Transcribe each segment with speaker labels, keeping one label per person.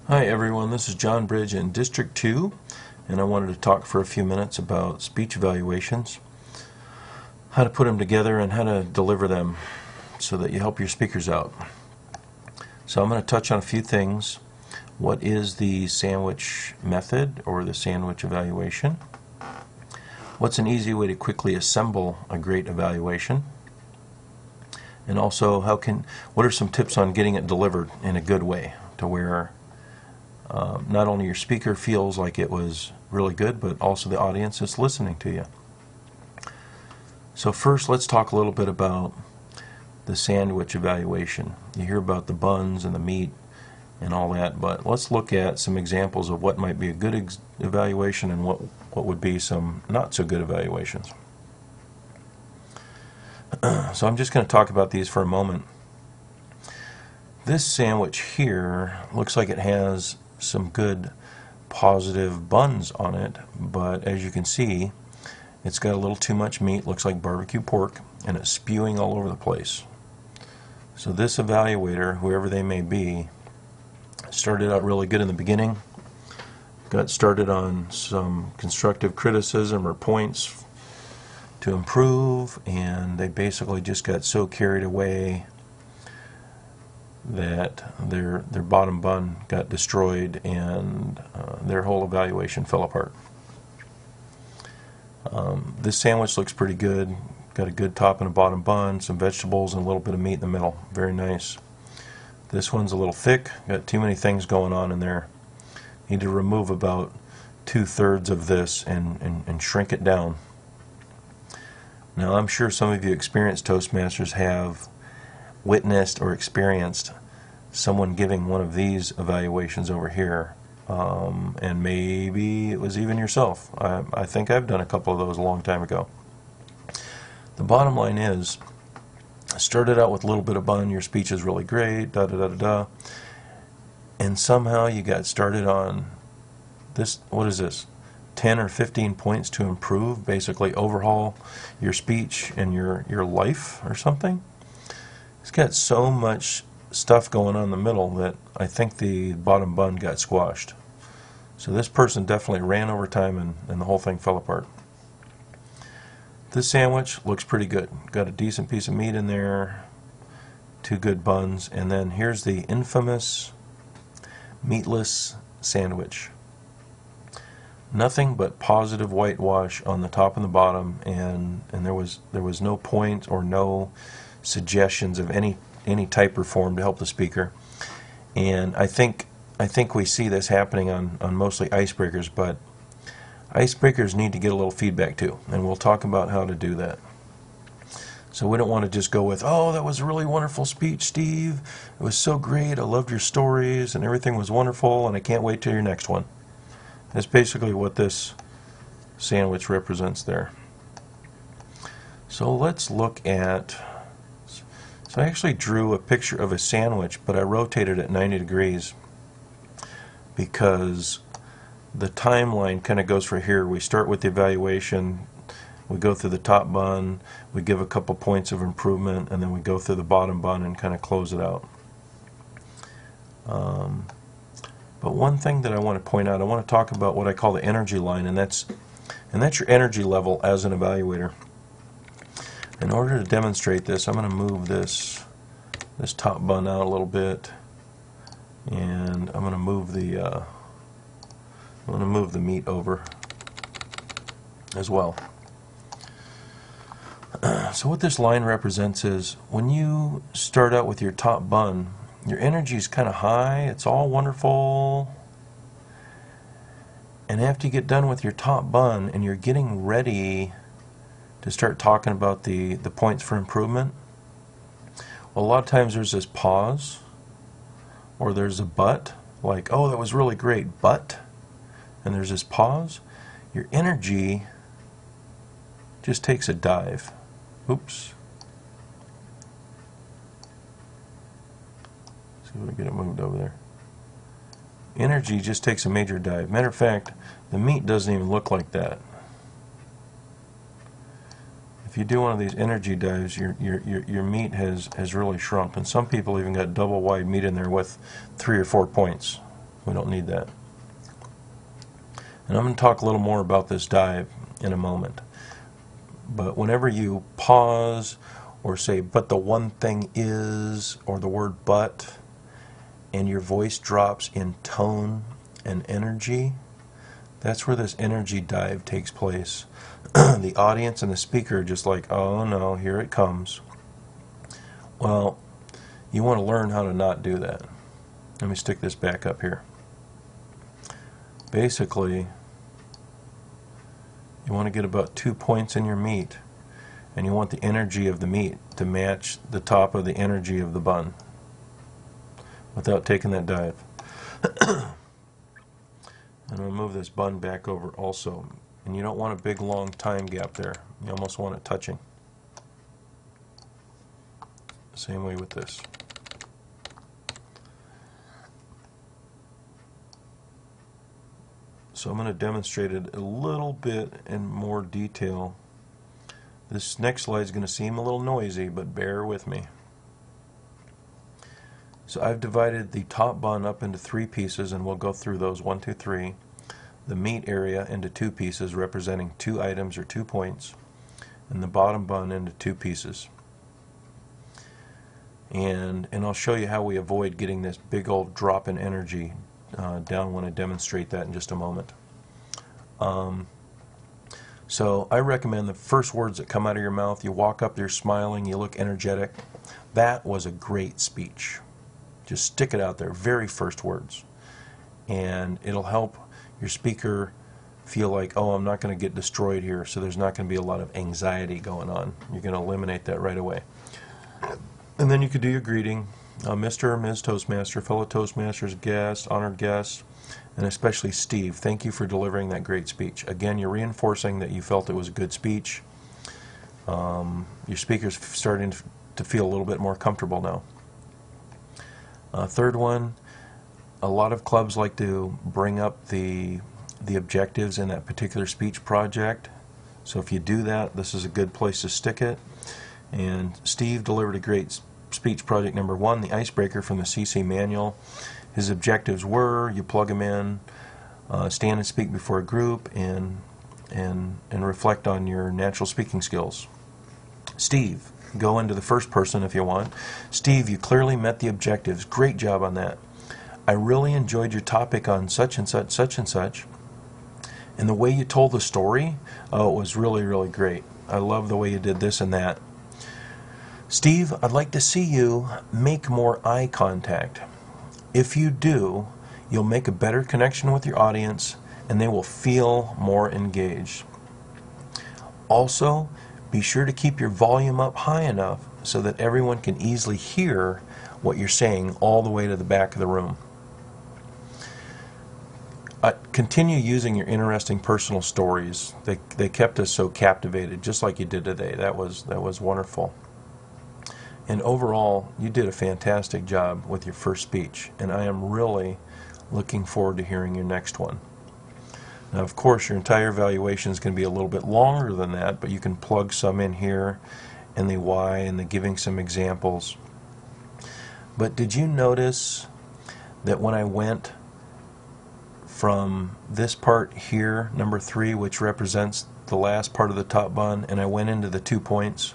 Speaker 1: Hi everyone, this is John Bridge in District 2, and I wanted to talk for a few minutes about speech evaluations, how to put them together and how to deliver them so that you help your speakers out. So I'm going to touch on a few things. What is the sandwich method or the sandwich evaluation? What's an easy way to quickly assemble a great evaluation? And also, what are some tips on getting it delivered in a good way to where not only your speaker feels like it was really good, but also the audience is listening to you. So first, let's talk a little bit about the sandwich evaluation. You hear about the buns and the meat and all that, but let's look at some examples of what might be a good evaluation and what would be some not so good evaluations. So I'm just going to talk about these for a moment. This sandwich here looks like it has some good positive buns on it, but as you can see, it's got a little too much meat, looks like barbecue pork, and it's spewing all over the place. So this evaluator, whoever they may be, started out really good in the beginning, got started on some constructive criticism or points to improve, and they basically just got so carried away that their bottom bun got destroyed and their whole evaluation fell apart. This sandwich looks pretty good. Got a good top and a bottom bun, some vegetables, and a little bit of meat in the middle. Very nice. This one's a little thick. Got too many things going on in there. Need to remove about 2/3 of this and shrink it down. Now, I'm sure some of you experienced Toastmasters have witnessed or experienced someone giving one of these evaluations over here, and maybe it was even yourself. I think I've done a couple of those a long time ago. The bottom line is, started out with a little bit of bun, your speech is really great, da da da da da, and somehow you got started on this, what is this, 10 or 15 points to improve, basically overhaul your speech and your life or something. It's got so much stuff going on in the middle that I think the bottom bun got squashed. So this person definitely ran over time and the whole thing fell apart. This sandwich looks pretty good. Got a decent piece of meat in there, 2 good buns, and then here's the infamous meatless sandwich. Nothing but positive whitewash on the top and the bottom, and there was no point or no suggestions of any type or form to help the speaker. And I think we see this happening on mostly icebreakers, but icebreakers need to get a little feedback too, and we'll talk about how to do that. So we don't want to just go with, oh, that was a really wonderful speech, Steve. It was so great. I loved your stories, and everything was wonderful, and I can't wait till your next one. That's basically what this sandwich represents there. So let's look at, so I actually drew a picture of a sandwich, but I rotated it 90 degrees because the timeline kind of goes for here. We start with the evaluation, we go through the top bun, we give a couple points of improvement, and then we go through the bottom bun and kind of close it out. But one thing that I want to point out, I want to talk about what I call the energy line, and that's your energy level as an evaluator. In order to demonstrate this, I'm going to move this top bun out a little bit, and I'm going to move the meat over as well. So what this line represents is when you start out with your top bun, your energy is kind of high, it's all wonderful, and after you get done with your top bun and you're getting ready to start talking about the points for improvement, well, a lot of times there's this pause, or there's a but, like, oh, that was really great, but, and there's this pause. Your energy just takes a dive. Oops. See if we get it moved over there. Energy just takes a major dive. Matter of fact, the meat doesn't even look like that. If you do one of these energy dives, your meat has really shrunk, and some people even got double wide meat in there with 3 or 4 points. We don't need that. And I'm going to talk a little more about this dive in a moment. But whenever you pause or say, but the one thing is, or the word but, and your voice drops in tone and energy, that's where this energy dive takes place. The audience and the speaker are just like, oh no, here it comes. Well, you want to learn how to not do that. Let me stick this back up here. Basically, you want to get about 2 points in your meat, and you want the energy of the meat to match the top of the energy of the bun without taking that dive. And I'll move this bun back over also. And you don't want a big long time gap there. You almost want it touching. Same way with this. So I'm going to demonstrate it a little bit in more detail. This next slide is going to seem a little noisy, but bear with me. So I've divided the top bun up into 3 pieces, and we'll go through those 1, 2, 3. The meat area into 2 pieces representing 2 items or 2 points, and the bottom bun into 2 pieces. And I'll show you how we avoid getting this big old drop in energy down when I demonstrate that in just a moment. So I recommend the first words that come out of your mouth, you walk up, you're smiling, you look energetic. That was a great speech. Just stick it out there, very first words. And it'll help your speaker feel like, oh, I'm not going to get destroyed here, so there's not going to be a lot of anxiety going on. You're going to eliminate that right away. And then you could do your greeting. Mr. or Ms. Toastmaster, fellow Toastmasters, guests, honored guests, and especially Steve, thank you for delivering that great speech. Again, you're reinforcing that you felt it was a good speech. Your speaker's starting to feel a little bit more comfortable now. Third one, a lot of clubs like to bring up the objectives in that particular speech project. So if you do that, this is a good place to stick it. And Steve delivered a great speech project number 1, the icebreaker from the CC manual. His objectives were, you plug them in, stand and speak before a group, and reflect on your natural speaking skills. Steve, go into the first person if you want. Steve, you clearly met the objectives. Great job on that. I really enjoyed your topic on such and such, such and such. And the way you told the story, oh, it was really, really great. I love the way you did this and that. Steve, I'd like to see you make more eye contact. If you do, you'll make a better connection with your audience and they will feel more engaged. Also, be sure to keep your volume up high enough so that everyone can easily hear what you're saying all the way to the back of the room. Continue using your interesting personal stories. They kept us so captivated, just like you did today. That was wonderful. And overall, you did a fantastic job with your first speech, and I am really looking forward to hearing your next one. Now, of course, your entire evaluation is going to be a little bit longer than that, but you can plug some in here, and the why, and the giving some examples. But did you notice that when I went from this part here, number 3, which represents the last part of the top bun, and I went into the 2 points,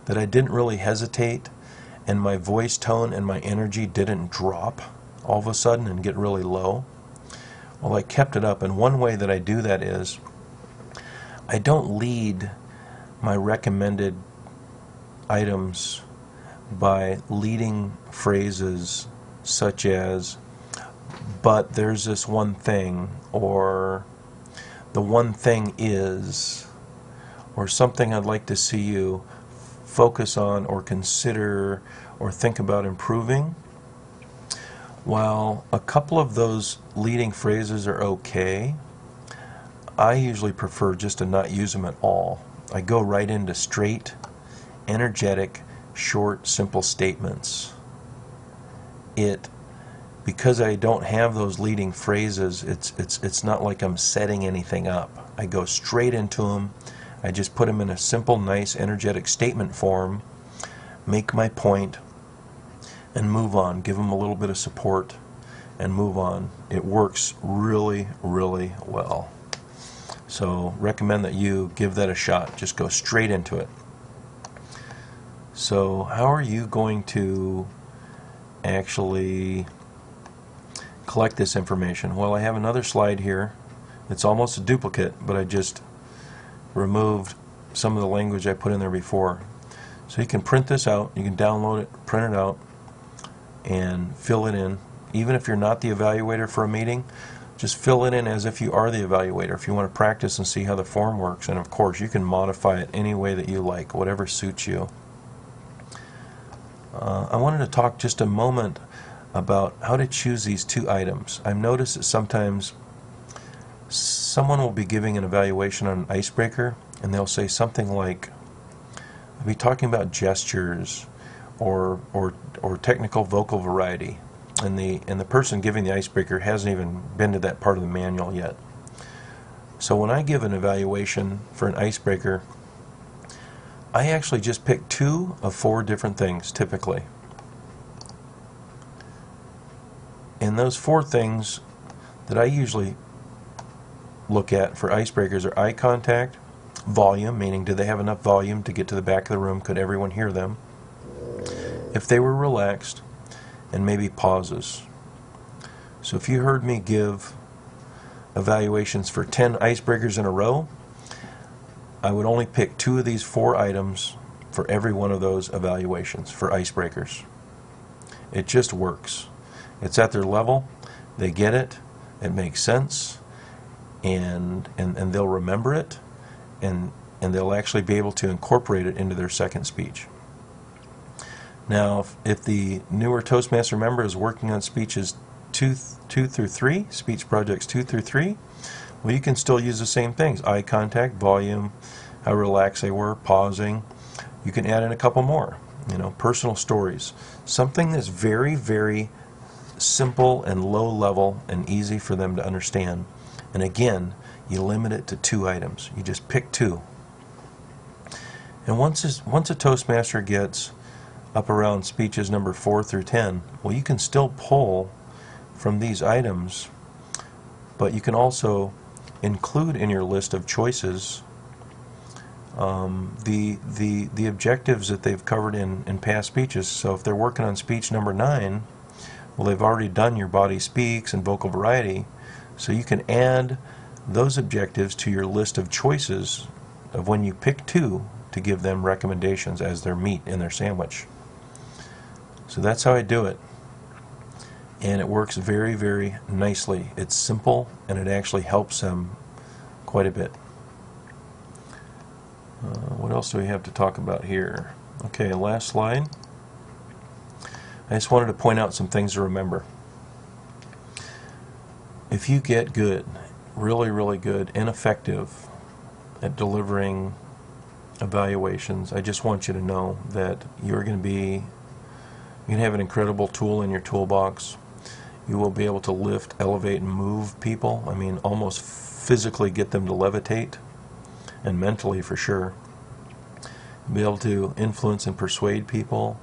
Speaker 1: that I didn't really hesitate, and my voice tone and my energy didn't drop all of a sudden and get really low? Well, I kept it up, and one way that I do that is I don't lead my recommended items by leading phrases such as, but there's this one thing, or the one thing is, or something I'd like to see you focus on or consider or think about improving. While a couple of those leading phrases are okay, I usually prefer just to not use them at all. I go right into straight, energetic, short, simple statements. Because I don't have those leading phrases, it's not like I'm setting anything up. I go straight into them. I just put them in a simple, nice, energetic statement form, make my point, and move on. Give them a little bit of support, and move on. It works really, really well. So recommend that you give that a shot. Just go straight into it. So how are you going to actually collect this information? Well, I have another slide here. It's almost a duplicate, but I just removed some of the language I put in there before. So you can print this out, you can download it, print it out, and fill it in. Even if you're not the evaluator for a meeting, just fill it in as if you are the evaluator if you want to practice and see how the form works. And of course, you can modify it any way that you like, whatever suits you. I wanted to talk just a moment about how to choose these two items. I've noticed that sometimes someone will be giving an evaluation on an icebreaker, and they'll say something like, they'll be talking about gestures or technical vocal variety, and the person giving the icebreaker hasn't even been to that part of the manual yet. So when I give an evaluation for an icebreaker, I actually just pick 2 of 4 different things typically. And those 4 things that I usually look at for icebreakers are eye contact, volume, meaning do they have enough volume to get to the back of the room, could everyone hear them, if they were relaxed, and maybe pauses. So if you heard me give evaluations for 10 icebreakers in a row, I would only pick 2 of these 4 items for every one of those evaluations for icebreakers. It just works. It's at their level, they get it, it makes sense, and they'll remember it, and they'll actually be able to incorporate it into their second speech. Now, if the newer Toastmaster member is working on speeches 2 through 3, speech projects 2 through 3, well, you can still use the same things: eye contact, volume, how relaxed they were, pausing. You can add in a couple more, personal stories. Something that's very, very simple and low level and easy for them to understand. And again, you limit it to 2 items. You just pick 2. And once a Toastmaster gets up around speeches number 4 through 10, well, you can still pull from these items, but you can also include in your list of choices the objectives that they've covered in past speeches. So if they're working on speech number 9, well, they've already done your body speaks and vocal variety, so you can add those objectives to your list of choices of when you pick 2 to give them recommendations as their meat in their sandwich. So that's how I do it, and it works very, very nicely. It's simple, and it actually helps them quite a bit. What else do we have to talk about here? Okay, last slide. I just wanted to point out some things to remember. If you get good, really, really good and effective at delivering evaluations, I just want you to know that you're going to have an incredible tool in your toolbox. You will be able to lift, elevate, and move people. I mean, almost physically get them to levitate, and mentally for sure. Be able to influence and persuade people,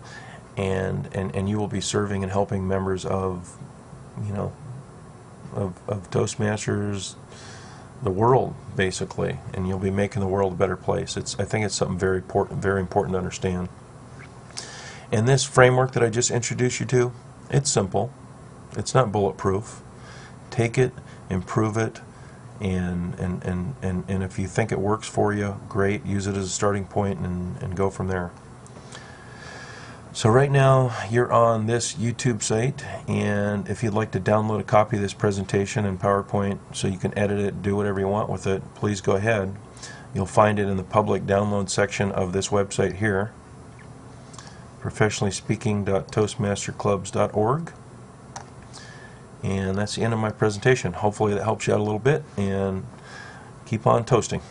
Speaker 1: and you will be serving and helping members of Toastmasters, the world, basically, and you'll be making the world a better place. I think it's something very important to understand. And this framework that I just introduced you to, it's simple. It's not bulletproof. Take it, improve it, and if you think it works for you, great. Use it as a starting point and go from there. So right now you're on this YouTube site, and if you'd like to download a copy of this presentation in PowerPoint so you can edit it, do whatever you want with it, please go ahead. You'll find it in the public download section of this website here, professionallyspeaking.toastmasterclubs.org. And that's the end of my presentation. Hopefully that helps you out a little bit, and keep on toasting.